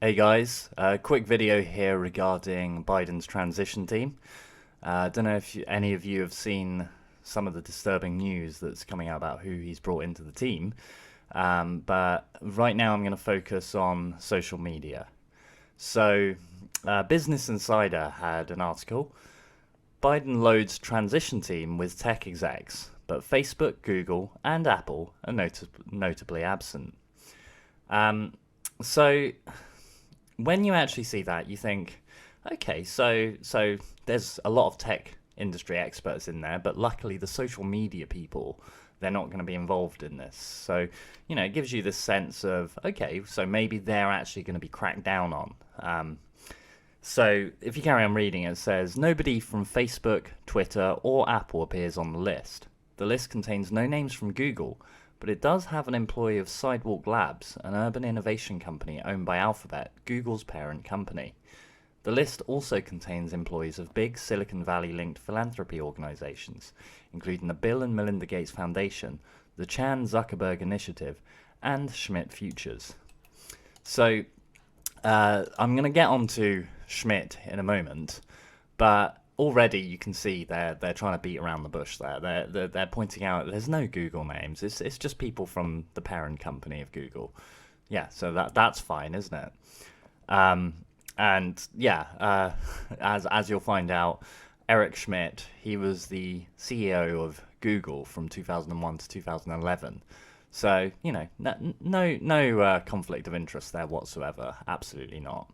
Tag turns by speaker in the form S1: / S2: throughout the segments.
S1: Hey guys, quick video here regarding Biden's transition team. I don't know if any of you have seen some of the disturbing news that's coming out about who he's brought into the team, but right now I'm going to focus on social media. So, Business Insider had an article. Biden loads transition team with tech execs, but Facebook, Google, and Apple are notably absent. So when you actually see that, you think, okay, so there's a lot of tech industry experts in there, but luckily the social media people, they're not going to be involved in this. So, it gives you this sense of, okay, so maybe they're actually going to be cracked down on. So if you carry on reading, it says, nobody from Facebook, Twitter, or Apple appears on the list. The list contains no names from Google, but it does have an employee of Sidewalk Labs, an urban innovation company owned by Alphabet, Google's parent company. The list also contains employees of big Silicon Valley-linked philanthropy organizations, including the Bill and Melinda Gates Foundation, the Chan Zuckerberg Initiative, and Schmidt Futures. So, I'm going to get onto Schmidt in a moment, but already you can see they're trying to beat around the bush there. They're pointing out there's no Google names. It's just people from the parent company of Google. Yeah, so that's fine, isn't it? And yeah, as you'll find out, Eric Schmidt, he was the CEO of Google from 2001 to 2011. So no conflict of interest there whatsoever. Absolutely not.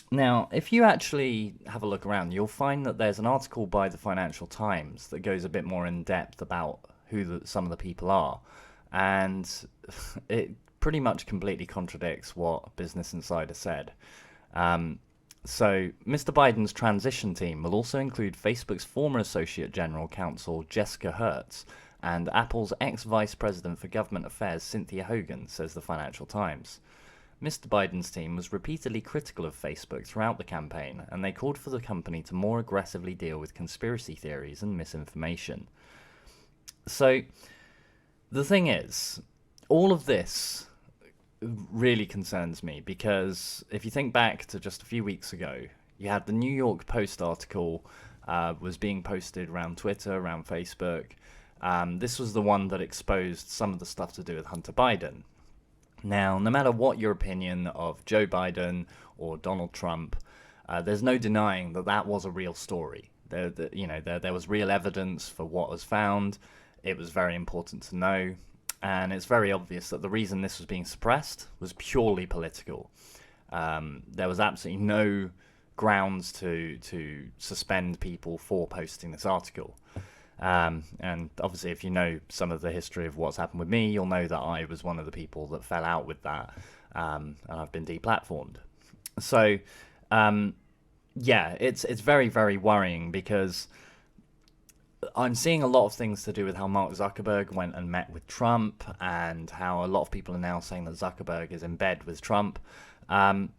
S1: Now, if you actually have a look around, you'll find that there's an article by the Financial Times that goes a bit more in depth about who some of the people are, and it pretty much completely contradicts what Business Insider said. So, Mr. Biden's transition team will also include Facebook's former Associate General Counsel, Jessica Hertz, and Apple's ex-Vice President for Government Affairs, Cynthia Hogan, says the Financial Times. Mr. Biden's team was repeatedly critical of Facebook throughout the campaign, and they called for the company to more aggressively deal with conspiracy theories and misinformation. So, the thing is, all of this really concerns me, because if you think back to just a few weeks ago, you had the New York Post article was being posted around Twitter, around Facebook. This was the one that exposed some of the stuff to do with Hunter Biden. Now, no matter what your opinion of Joe Biden or Donald Trump, there's no denying that that was a real story. There was real evidence for what was found. It was very important to know. And it's very obvious that the reason this was being suppressed was purely political. There was absolutely no grounds to suspend people for posting this article. And obviously, if you know some of the history of what's happened with me, you'll know that I was one of the people that fell out with that, and I've been deplatformed. So, yeah, it's very, very worrying, because I'm seeing a lot of things to do with how Mark Zuckerberg went and met with Trump, and how a lot of people are now saying that Zuckerberg is in bed with Trump. And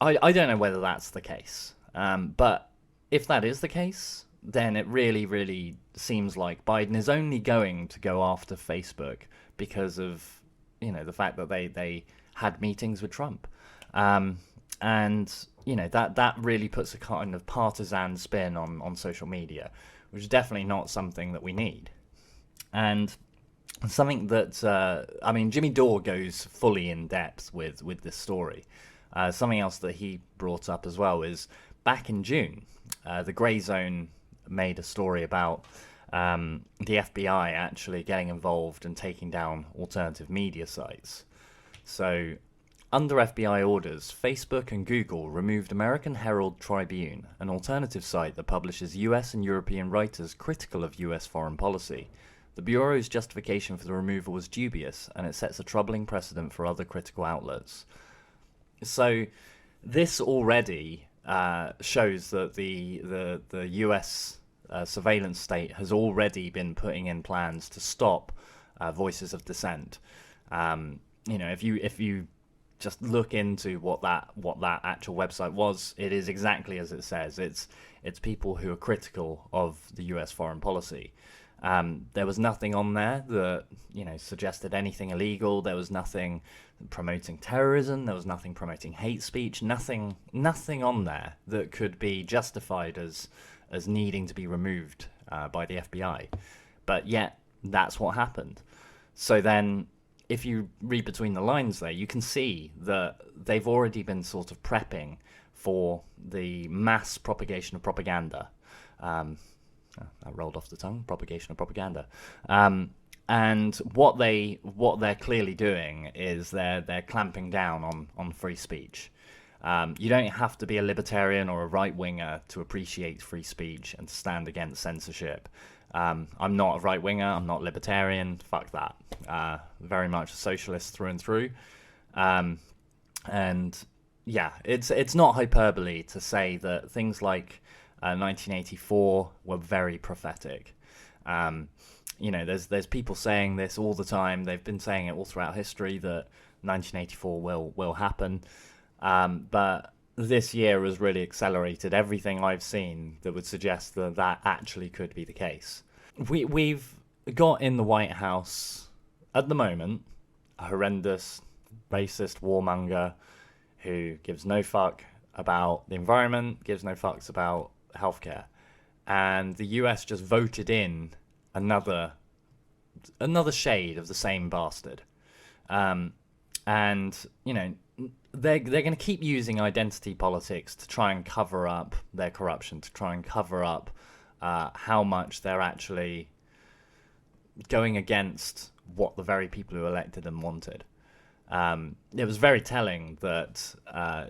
S1: I don't know whether that's the case. But if that is the case, then it really, really seems like Biden is only going to go after Facebook because of, the fact that they had meetings with Trump. And, that really puts a kind of partisan spin on social media, which is definitely not something that we need. And something that, Jimmy Dore goes fully in depth with this story. Something else that he brought up as well is back in June, the Grey Zone made a story about the FBI actually getting involved and taking down alternative media sites. So, under FBI orders, Facebook and Google removed American Herald Tribune, an alternative site that publishes US and European writers critical of US foreign policy. The Bureau's justification for the removal was dubious, and it sets a troubling precedent for other critical outlets. So, this already shows that the US surveillance state has already been putting in plans to stop voices of dissent. If you just look into what that actual website was, it is exactly as it says. It's people who are critical of the US foreign policy. There was nothing on there that, suggested anything illegal. There was nothing promoting terrorism. There was nothing promoting hate speech. Nothing on there that could be justified as needing to be removed by the FBI. But yet, that's what happened. So then, if you read between the lines there, you can see that they've already been sort of prepping for the mass propagation of propaganda. That rolled off the tongue. Propagation of propaganda. And what they're clearly doing is they're clamping down on free speech. You don't have to be a libertarian or a right-winger to appreciate free speech and to stand against censorship. I'm not a right-winger. I'm not libertarian. Fuck that. Very much a socialist through and through. And yeah, it's not hyperbole to say that things like 1984 were very prophetic. There's people saying this all the time. They've been saying it all throughout history that 1984 will happen. But this year has really accelerated everything I've seen that would suggest that actually could be the case. We've got in the White House at the moment a horrendous racist warmonger who gives no fuck about the environment, gives no fucks about healthcare, and the US just voted in another shade of the same bastard. And they're going to keep using identity politics to try and cover up their corruption, to try and cover up how much they're actually going against what the very people who elected them wanted. It was very telling that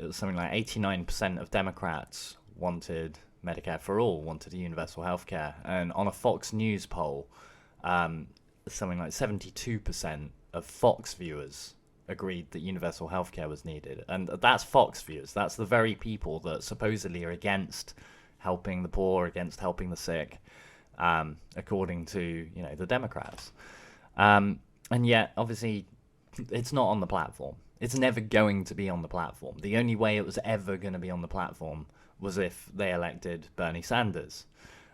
S1: it was something like 89% of Democrats wanted Medicare for all, wanted a universal healthcare. And on a Fox News poll, something like 72% of Fox viewers agreed that universal healthcare was needed. And that's Fox viewers. That's the very people that supposedly are against helping the poor, against helping the sick, according to the Democrats. And yet, obviously, it's not on the platform. It's never going to be on the platform. The only way it was ever going to be on the platform was if they elected Bernie Sanders.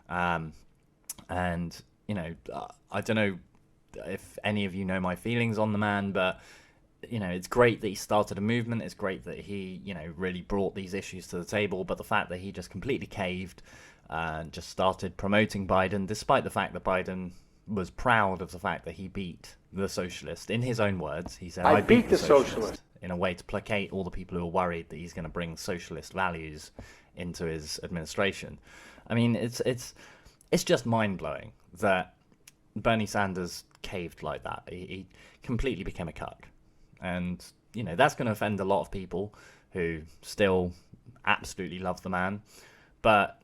S1: I don't know if any of you know my feelings on the man, but it's great that he started a movement. It's great that he, really brought these issues to the table. But the fact that he just completely caved and just started promoting Biden, despite the fact that Biden was proud of the fact that he beat the socialist. In his own words, he said, I beat the socialist, in a way to placate all the people who are worried that he's going to bring socialist values into his administration. I mean, it's just mind-blowing that Bernie Sanders caved like that. He completely became a cuck. And, that's going to offend a lot of people who still absolutely love the man. But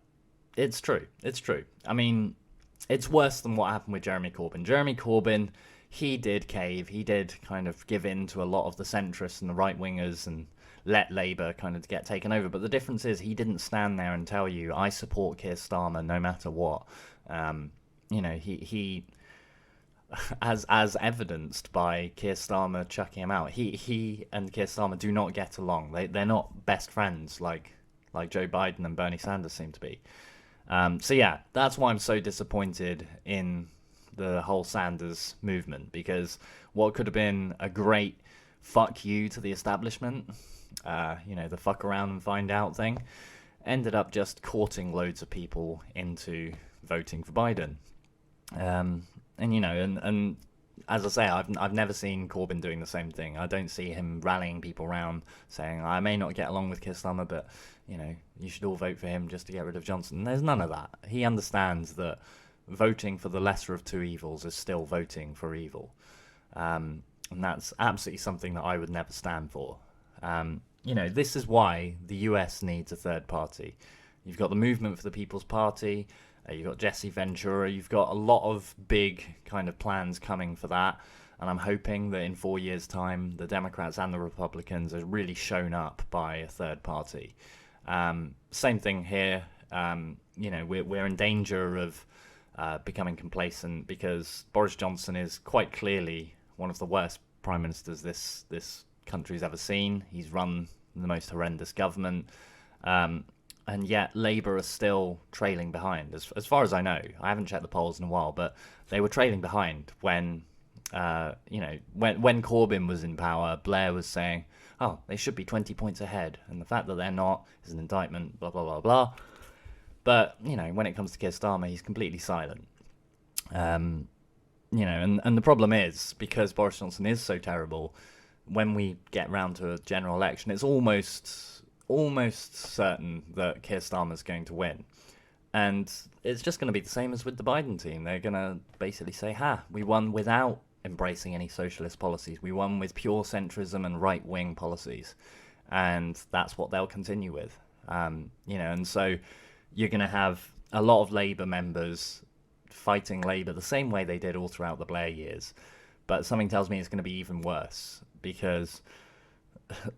S1: it's true. It's true. I mean, it's worse than what happened with Jeremy Corbyn. Jeremy Corbyn, he did cave. He did kind of give in to a lot of the centrists and the right-wingers and let Labour kind of get taken over. But the difference is he didn't stand there and tell you, I support Keir Starmer no matter what. He as evidenced by Keir Starmer chucking him out, he and Keir Starmer do not get along. They're not best friends like Joe Biden and Bernie Sanders seem to be. So yeah, that's why I'm so disappointed in the whole Sanders movement, because what could have been a great fuck you to the establishment, the fuck around and find out thing, ended up just courting loads of people into voting for Biden. And as I say, I've never seen Corbyn doing the same thing. I don't see him rallying people around saying, I may not get along with Keir Starmer, but you should all vote for him just to get rid of Johnson. There's none of that. He understands that voting for the lesser of two evils is still voting for evil. And that's absolutely something that I would never stand for. This is why the US needs a third party. You've got the Movement for the People's Party, you've got Jesse Ventura, you've got a lot of big kind of plans coming for that. And I'm hoping that in 4 years' time, the Democrats and the Republicans are really shown up by a third party. Same thing here. We're in danger of becoming complacent because Boris Johnson is quite clearly one of the worst prime ministers this country's ever seen. He's run the most horrendous government. and yet Labour are still trailing behind. As far as I know, I haven't checked the polls in a while, but they were trailing behind when, when Corbyn was in power. Blair was saying, "Oh, they should be 20 points ahead," and the fact that they're not is an indictment. Blah blah blah blah. But when it comes to Keir Starmer, he's completely silent. And the problem is, because Boris Johnson is so terrible, when we get round to a general election, it's almost certain that Keir Starmer's going to win. And it's just going to be the same as with the Biden team. They're going to basically say, we won without embracing any socialist policies. We won with pure centrism and right-wing policies. And that's what they'll continue with. And so you're going to have a lot of Labour members fighting Labour the same way they did all throughout the Blair years. But something tells me it's going to be even worse, because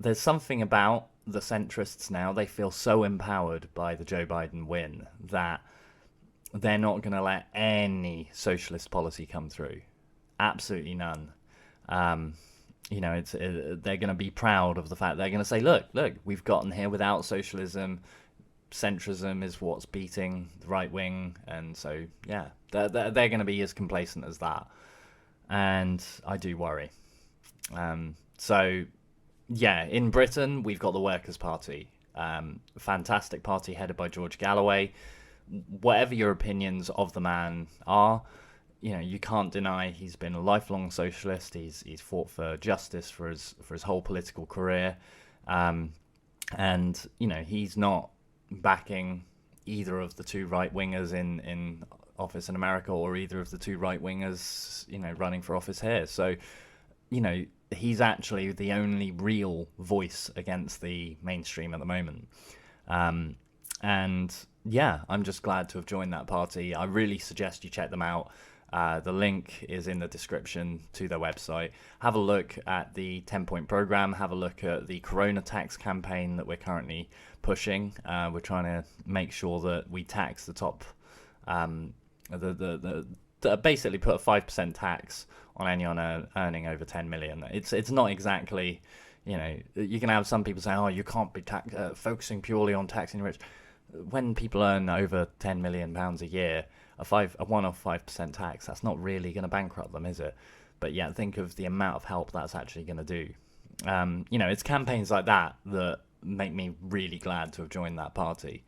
S1: there's something about the centrists now. They feel so empowered by the Joe Biden win that they're not going to let any socialist policy come through. Absolutely none. They're going to be proud of the fact they're going to say, look, we've gotten here without socialism. Centrism is what's beating the right wing, and so they're going to be as complacent as that, and I do worry. In Britain we've got the Workers' Party, fantastic party headed by George Galloway. Whatever your opinions of the man are, you can't deny he's been a lifelong socialist. He's fought for justice for his whole political career, and he's not backing either of the two right wingers in office in America, or either of the two right wingers running for office here. So he's actually the only real voice against the mainstream at the moment. I'm just glad to have joined that party. I really suggest you check them out. The link is in the description to their website. Have a look at the 10-point program. Have a look at the Corona tax campaign that we're currently pushing. We're trying to make sure that we tax the top, basically put a 5% tax on anyone earning over 10 million. It's not exactly, you can have some people saying, oh, you can't be focusing purely on taxing the rich. When people earn over £10 million a year, a one-off 5% tax, that's not really going to bankrupt them, is it? But think of the amount of help that's actually going to do. It's campaigns like that that make me really glad to have joined that party.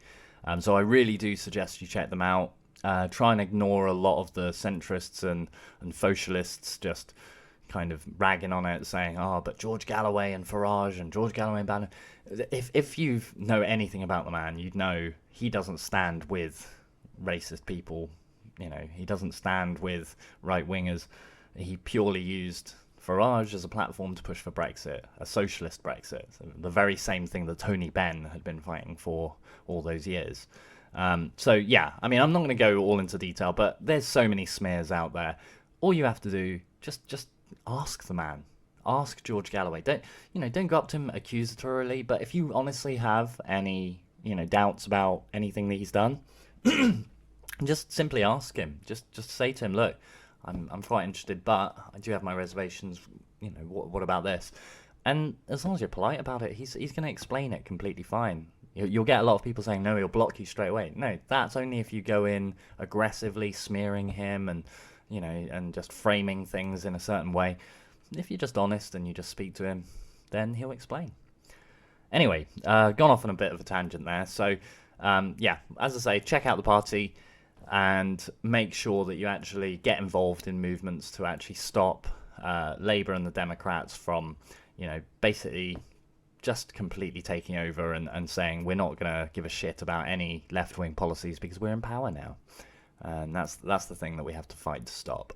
S1: So I really do suggest you check them out. Try and ignore a lot of the centrists and socialists just kind of ragging on it, saying, but George Galloway and Farage and George Galloway and Bannon. If you know anything about the man, you'd know he doesn't stand with racist people. He doesn't stand with right-wingers. He purely used Farage as a platform to push for Brexit, a socialist Brexit, so the very same thing that Tony Benn had been fighting for all those years. I'm not going to go all into detail, but there's so many smears out there. All you have to do, just ask the man. Ask George Galloway. Don't go up to him accusatorily, but if you honestly have any, doubts about anything that he's done, just simply ask him. Just say to him, look, I'm quite interested, but I do have my reservations. What about this? And as long as you're polite about it, he's going to explain it completely fine. You'll get a lot of people saying, no, he'll block you straight away. No, that's only if you go in aggressively smearing him and, and just framing things in a certain way. If you're just honest and you just speak to him, then he'll explain. Anyway, gone off on a bit of a tangent there. So, as I say, check out the party and make sure that you actually get involved in movements to actually stop Labour and the Democrats from, basically just completely taking over and saying we're not going to give a shit about any left-wing policies because we're in power now. And that's the thing that we have to fight to stop.